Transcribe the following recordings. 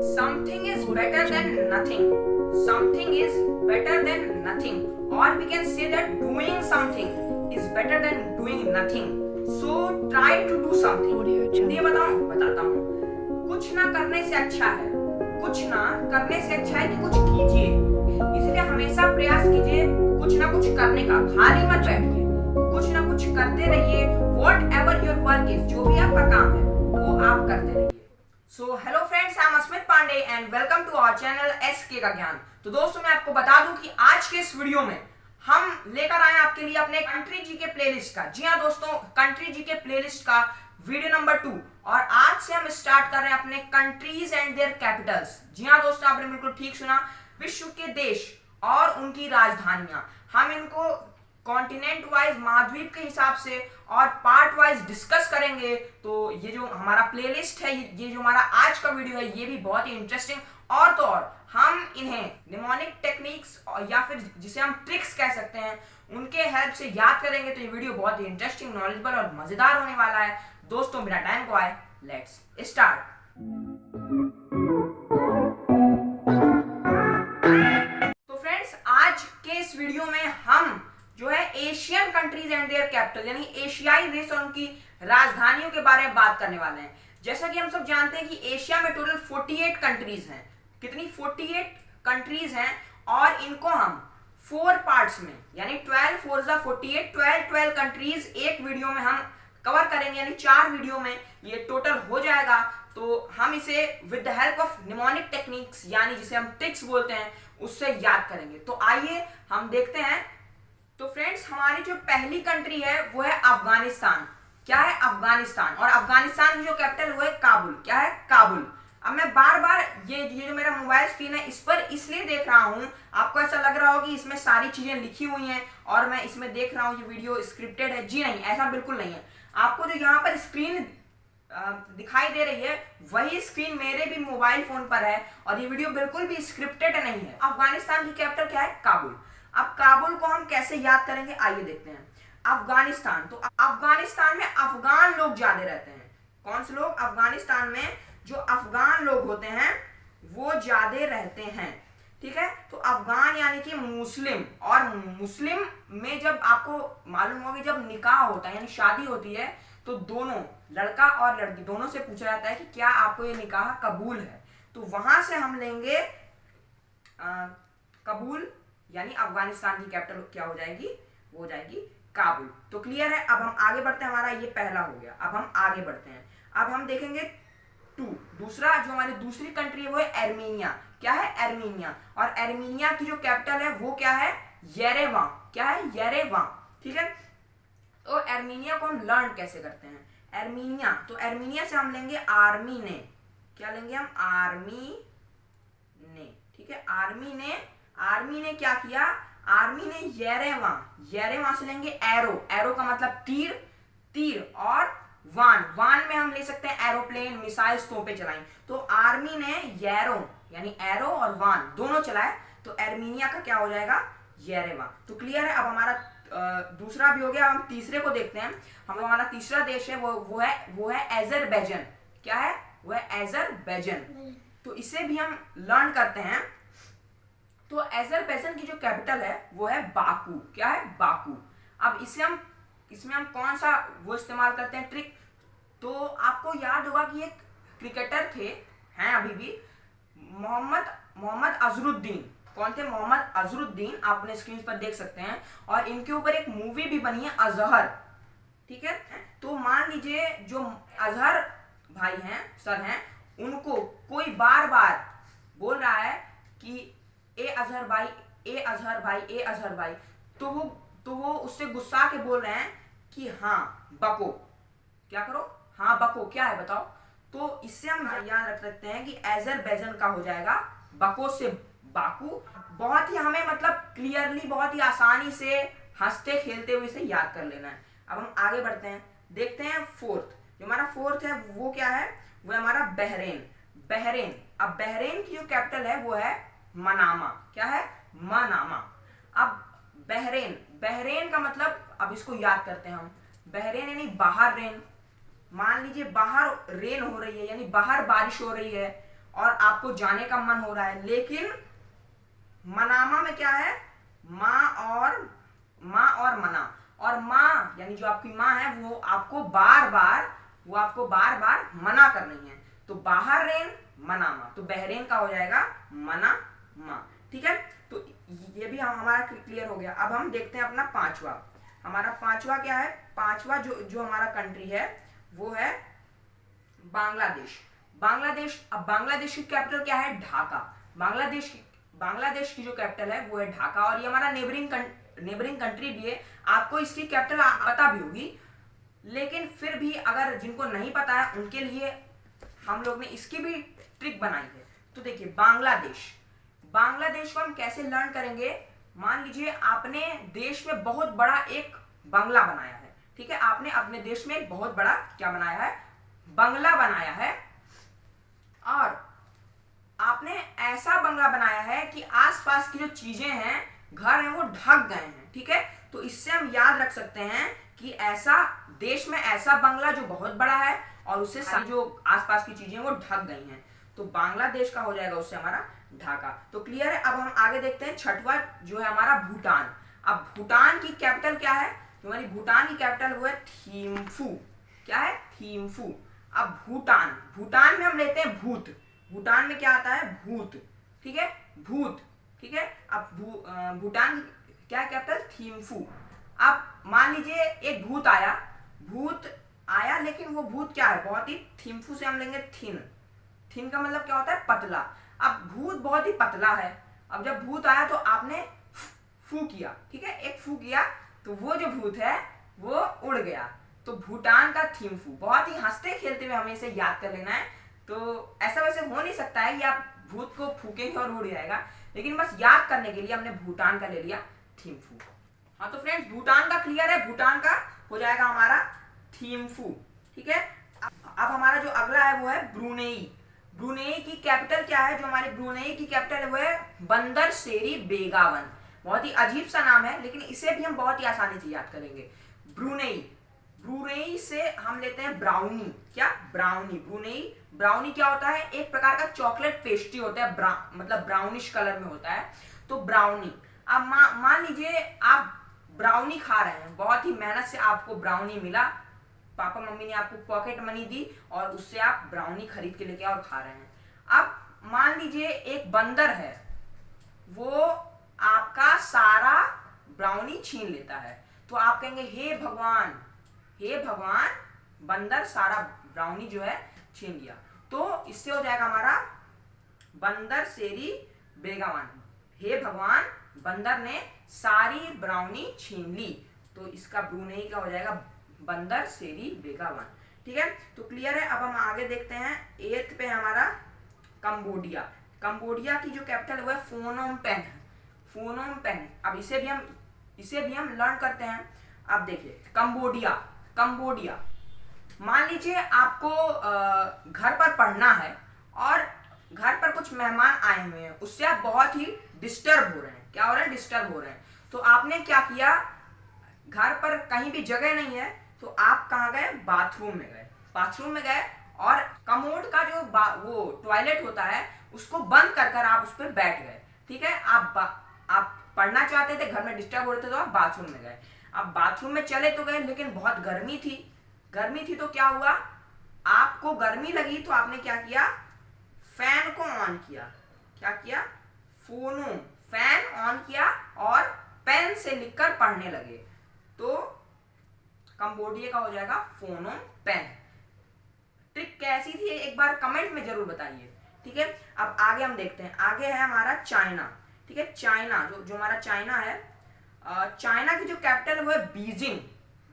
something is better than nothing. Something is better than nothing. Or we can say that doing something is better than doing nothing. So try to do something. Hindi बताता हूँ। कुछ ना करने से अच्छा है, कुछ ना करने से अच्छा है कि कुछ कीजिए। इसलिए हमेशा प्रयास कीजिए कुछ ना कुछ करने का, खाली मत बैठिए, कुछ ना कुछ करते रहिए। Whatever your work is, जो भी आपका काम है वो आप करते रहिए। So hello friends, I am Asmit Pandey and welcome to our channel SK का ज्ञान। तो दोस्तों मैं आपको बता दूं कि आज के इस वीडियो में हम लेकर आए आपके लिए अपने कंट्री जी के प्लेलिस्ट का। जी हाँ दोस्तों, कंट्री जी के प्लेलिस्ट का वीडियो नंबर 2। और आज से हम स्टार्ट कर रहे हैं अपने कंट्रीज एंड देयर कैपिटल्स। जी हाँ दोस्तों, आपने बिल्कुल ठीक सुना, विश्व के देश और उनकी राजधानियां। हम इनको कॉन्टिनेंट वाइज, महाद्वीप के हिसाब से और पार्ट वाइज डिस्कस करेंगे। तो ये जो हमारा प्लेलिस्ट है, ये जो हमारा आज का वीडियो है, ये भी बहुत ही इंटरेस्टिंग और तो और हम इन्हें निमोनिक टेक्निक्स या फिर जिसे हम ट्रिक्स कह सकते हैं, उनके हेल्प से याद करेंगे। तो ये वीडियो बहुत ही इंटरेस्टिंग, नॉलेजेबल और मजेदार होने वाला है। दोस्तों बिना टाइम को आए, लेट्स स्टार्ट। तो फ्रेंड्स, आज के इस वीडियो में हम जो है Asian countries and their capital यानी एशियाई देश और उनकी राजधानियों के बारे में बात करने वाले हैं। जैसा कि हम सब जानते हैं कि एशिया में टोटल 48 कंट्रीज हैं। कितनी? 48 कंट्रीज हैं और इनको हम 4 पार्ट्स में यानी 12 4 48 12 कंट्रीज एक वीडियो में हम कवर करेंगे, यानी 4 वीडियो में ये टोटल हो जाएगा। तो हम इसे with the help of mnemonic techniques यानी जिसे हम ट्रिक्स बोलते हैं उससे याद करेंगे। तो आइए हम देखते हैं। तो फ्रेंड्स, हमारी जो पहली कंट्री है वो है अफगानिस्तान। क्या है? अफगानिस्तान। और अफगानिस्तान की जो कैपिटल वो है काबुल। क्या है? काबुल। अब मैं बार बार ये जो मेरा मोबाइल स्क्रीन है इस पर इसलिए देख रहा हूं, आपको ऐसा लग रहा होगा कि इसमें सारी चीजें लिखी हुई हैं और मैं इसमें देख रहा हूं ये वीडियो स्क्रिप्टेड है। जी नहीं, ऐसा बिल्कुल नहीं है। आपको जो यहाँ पर स्क्रीन दिखाई दे रही है वही स्क्रीन मेरे भी मोबाइल फोन पर है और ये वीडियो बिल्कुल भी स्क्रिप्टेड नहीं है। अफगानिस्तान की कैपिटल क्या है? काबुल। अब काबुल को हम कैसे याद करेंगे, आइए देखते हैं। अफगानिस्तान, तो अफगानिस्तान में अफगान लोग ज्यादा रहते हैं। कौन से लोग? अफगानिस्तान में जो अफगान लोग होते हैं वो ज्यादा रहते हैं। ठीक है, तो अफगान यानी कि मुस्लिम। और मुस्लिम में जब आपको मालूम होगा जब निकाह होता है यानी शादी होती है तो दोनों लड़का और लड़की दोनों से पूछा जाता है कि क्या आपको ये निकाह कबूल है। तो वहां से हम लेंगे कबूल, यानी अफगानिस्तान की कैपिटल क्या हो जाएगी? वो हो जाएगी काबुल। तो क्लियर है। अब हम आगे बढ़ते हैं। हमारा ये पहला हो गया। अब हम आगे बढ़ते हैं। अब हम देखेंगे दूसरा, जो हमारी दूसरी कंट्री है वो है आर्मेनिया। क्या है? आर्मेनिया। और आर्मेनिया की जो कैपिटल है वो क्या है? येरेवान। क्या है? येरेवान। ठीक है, तो आर्मेनिया को हम लर्न कैसे करते हैं? आर्मेनिया, तो आर्मेनिया से हम लेंगे आर्मी ने। क्या लेंगे हम? आर्मी ने। ठीक है, आर्मी ने क्या किया? आर्मी ने येरेवान से लेंगे एरो। एरो का मतलब तीर और वान में हम ले सकते हैं एरोप्लेन, मिसाइल्स, तोपें चलाई। तो आर्मी ने येरो यानी एरो और वान दोनों चलाए, तो आर्मेनिया का क्या हो जाएगा? येरेवान। तो क्लियर है। अब हमारा दूसरा भी हो गया। हम तीसरे को देखते हैं। हमारा तीसरा देश है वो है अजरबैजान। क्या है? वो है अजरबैजान। तो इसे भी हम लर्न करते हैं। तो अजरबैजान की जो कैपिटल है वो है बाकू। क्या है? बाकू। अब इसमें हम कौन सा वो इस्तेमाल करते हैं ट्रिक? तो आपको याद होगा कि एक क्रिकेटर हैं अभी भी, मोहम्मद अजरुद्दीन। कौन थे? मोहम्मद अजरुद्दीन। आप अपने स्क्रीन पर देख सकते हैं और इनके ऊपर एक मूवी भी बनी है, अजहर। ठीक है, तो मान लीजिए जो अजहर भाई हैं, सर हैं, उनको कोई बार बार बोल रहा है कि ए अजहर भाई, ए अजहर भाई, ए अजहर भाई, तो वो उससे गुस्सा के बोल रहे हैं कि हाँ बको। क्या करो? हाँ बको। क्या है बताओ? तो इससे हम याद रख सकते हैं कि अजरबैजान का हो जाएगा बको से बाकू। बहुत ही हमें मतलब क्लियरली, बहुत ही आसानी से हंसते खेलते हुए इसे याद कर लेना है। अब हम आगे बढ़ते हैं, देखते हैं फोर्थ। जो हमारा फोर्थ है वो क्या है? वो हमारा बहरेन। अब बहरेन की जो कैपिटल है वो है मनामा। क्या है? मनामा। अब बहरेन का मतलब, अब इसको याद करते हैं हम। बहरेन यानी बाहर रेन। मान लीजिए बाहर रेन हो रही है यानी बाहर बारिश हो रही है और आप आपको जाने का मन हो रहा है, लेकिन मनामा में क्या है, माँ और मना, और माँ यानी जो आपकी माँ है वो आपको बार बार मना कर रही है। तो बहरीन मनामा, तो बहरीन का हो जाएगा मनामा। ठीक है, तो ये भी हमारा क्लियर हो गया। अब हम देखते हैं अपना पांचवा। हमारा पांचवा क्या है, पांचवा जो हमारा कंट्री है वो है बांग्लादेश। अब बांग्लादेश की कैपिटल क्या है, ढाका। बांग्लादेश की जो कैपिटल है वो है ढाका, और ये हमारा नेबरिंग कंट्री भी है। आपको इसकी कैपिटल पता भी होगी, लेकिन फिर भी अगर जिनको नहीं पता है उनके लिए हम लोग ने इसकी भी ट्रिक बनाई है। तो देखिए बांग्लादेश को हम कैसे लर्न करेंगे। मान लीजिए आपने देश में बहुत बड़ा एक बंगला बनाया है, ठीक है, आपने अपने देश में एक बहुत बड़ा क्या बनाया है, बंगला बनाया है, और आपने ऐसा बंगला बनाया है कि आसपास की जो चीजें हैं, घर हैं, वो ढक गए हैं। ठीक है, तो इससे हम याद रख सकते हैं कि ऐसा देश में ऐसा बंगला जो बहुत बड़ा है और उससे सारी जो आसपास की चीजें वो ढक गई हैं। तो बांग्लादेश का हो जाएगा उससे हमारा ढाका। तो क्लियर है। अब हम आगे देखते हैं छठवा जो है हमारा भूटान। अब भूटान की कैपिटल क्या है, हमारी भूटान की कैपिटल वो है थिम्फू। क्या है, थिम्फू। अब भूटान में हम लेते हैं भूत। भूटान में क्या आता है, भूत। ठीक है, भूत। ठीक है, अब भूटान की क्या कैपिटल, थिम्फू। अब मान लीजिए एक भूत आया, लेकिन वो भूत क्या है, बहुत ही, थिम्फू से हम लेंगे थिन का मतलब क्या होता है, पतला। अब भूत बहुत ही पतला है। अब जब भूत आया तो आपने फू किया, ठीक है, एक फू किया, तो वो जो भूत है वो उड़ गया। तो भूटान का थिम्फू। बहुत ही हंसते खेलते हुए हमें इसे याद कर लेना है। तो ऐसा वैसे हो नहीं सकता है कि आप भूत को फूकेंगे और उड़ जाएगा, लेकिन बस याद करने के लिए हमने भूटान का ले लिया थिम्फू। हाँ तो फ्रेंड्स, भूटान का क्लियर है, भूटान का हो जाएगा हमारा थिम्फू। ठीक है, अब हमारा जो अगला है वो है ब्रुनेई। ब्रुनेई की कैपिटल क्या है, जो हमारी ब्रुनेई की कैपिटल है वो है बंदर शेरी बेगावन। बहुत ही अजीब सा नाम है, लेकिन इसे भी हम बहुत ही आसानी से याद करेंगे। ब्रुनेई से हम लेते हैं ब्राउनी। क्या, ब्राउनी। ब्राउनी क्या होता है, एक प्रकार का चॉकलेट पेस्ट्री होता है, मतलब ब्राउनिश कलर में होता है, तो ब्राउनी। अब मान लीजिए आप ब्राउनी खा रहे हैं, बहुत ही मेहनत से आपको ब्राउनी मिला, पापा मम्मी ने आपको पॉकेट मनी दी और उससे आप ब्राउनी खरीद के लेके और खा रहे हैं। अब मान लीजिए एक बंदर है, वो आपका सारा ब्राउनी छीन लेता है, तो आप कहेंगे हे भगवान, बंदर सारा ब्राउनी जो है छीन लिया। तो इससे हो जाएगा हमारा बंदर शेरी बेगावन। हे भगवान, बंदर ने सारी ब्राउनी छीन ली। तो इसका ब्रुनेई का हो जाएगा बंदर शेरी बेगावन। ठीक है, तो क्लियर है। अब हम आगे देखते हैं, 8th पे हमारा कंबोडिया। कंबोडिया की जो कैपिटल है वो है फोनोम पेन। अब इसे भी हम लर्न करते हैं। अब देखिए कंबोडिया, मान लीजिए आपको घर पर पढ़ना है और घर पर कुछ मेहमान आए हुए हैं, उससे आप बहुत ही डिस्टर्ब हो रहे हैं। क्या हो रहा है, डिस्टर्ब हो रहे हैं। तो आपने क्या किया, घर पर कहीं भी जगह नहीं है, तो आप कहाँ गए, बाथरूम में गए और कमोड का जो वो टॉयलेट होता है उसको बंद कर आप उस पर बैठ गए। ठीक है, आप पढ़ना चाहते थे, घर में डिस्टर्ब हो रहे थे, तो आप बाथरूम में गए। अब बाथरूम में चले तो गए, लेकिन बहुत गर्मी थी तो क्या हुआ, आपको गर्मी लगी तो आपने क्या किया, फैन को ऑन किया। क्या किया, फैन ऑन किया और पेन से लिखकर पढ़ने लगे। तो कंबोडिया का हो जाएगा फोनोम पेन। ट्रिक कैसी थी एक बार कमेंट में जरूर बताइए। ठीक है, अब आगे हम देखते हैं, आगे है हमारा चाइना। ठीक है, चाइना जो हमारा चाइना है, चाइना की जो कैपिटल वो है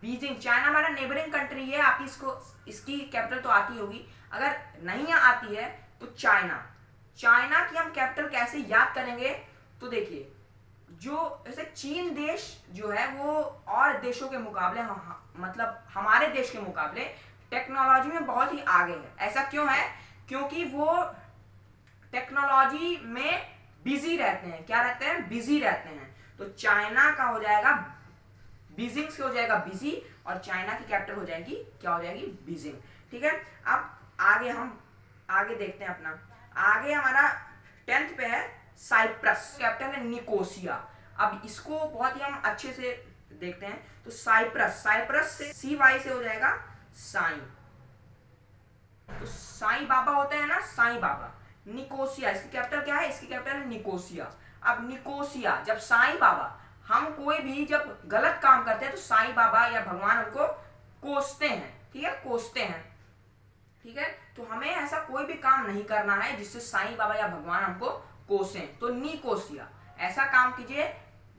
बीजिंग। चाइना हमारा नेबरिंग कंट्री है, आप इसकी कैपिटल तो आती होगी, अगर नहीं आती है तो चाइना की हम कैपिटल कैसे याद करेंगे। तो देखिए, जो जैसे चीन देश जो है वो और देशों के मुकाबले, मतलब हमारे देश के मुकाबले टेक्नोलॉजी में बहुत ही आगे है। ऐसा क्यों है, क्योंकि वो टेक्नोलॉजी में बिजी रहते हैं। क्या रहते हैं, बिजी रहते हैं। तो चाइना का हो जाएगा बीजिंग से हो जाएगा बिजी, और चाइना की कैपिटल हो जाएगी क्या, हो जाएगी बीजिंग। ठीक है, अब हम आगे देखते हैं अपना। आगे हमारा 10th पे है साइप्रस, कैपिटल है निकोसिया। अब इसको बहुत ही हम अच्छे से देखते हैं। तो साइप्रस, साइप्रस से CY से हो जाएगा साई। तो साई बाबा होते हैं ना, साई बाबा। निकोसिया, इसकी कैपिटल क्या है? इसकी कैपिटल है निकोसिया। अब निकोसिया, जब साई बाबा, हम कोई भी जब गलत काम करते हैं तो साई बाबा या भगवान उनको कोसते हैं, ठीक है, कोसते हैं, ठीक है। तो हमें ऐसा कोई भी काम नहीं करना है जिससे साईं बाबा या भगवान हमको कोसें। तो निकोसिया, ऐसा काम कीजिए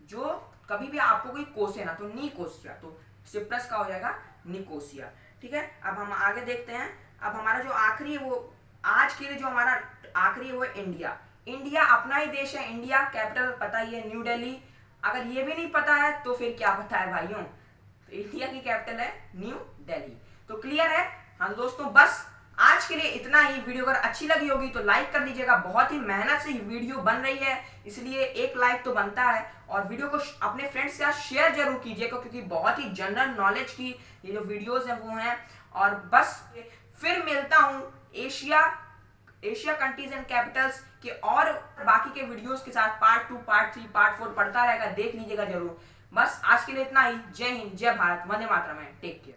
जो कभी भी आपको कोई कोसे ना, तो निकोसिया। तो सिप्रस का हो जाएगा निकोसिया, ठीक है। अब हम आगे देखते हैं। अब हमारा जो आखिरी है वो आज के लिए जो हमारा आखिरी है वो इंडिया। इंडिया अपना ही देश है। इंडिया कैपिटल पता ही है, न्यू दिल्ली। अगर ये भी नहीं पता है तो फिर क्या पता है भाइयों? तो इंडिया की कैपिटल है न्यू दिल्ली। तो क्लियर है? हाँ दोस्तों, बस आज के लिए इतना ही। वीडियो अगर अच्छी लगी होगी तो लाइक कर दीजिएगा। बहुत ही मेहनत से वीडियो बन रही है, इसलिए एक लाइक तो बनता है। और वीडियो को अपने फ्रेंड्स के साथ शेयर जरूर कीजिएगा, क्योंकि बहुत ही जनरल नॉलेज की ये जो वीडियोस हैं वो हैं। और बस फिर मिलता हूँ एशिया कंट्रीज एंड कैपिटल्स के और बाकी के वीडियोस के साथ। पार्ट 2, पार्ट 3, पार्ट 4 पढ़ता रहेगा, देख लीजिएगा जरूर। बस आज के लिए इतना ही। जय हिंद, जय भारत, वंदे मातरम। Take care.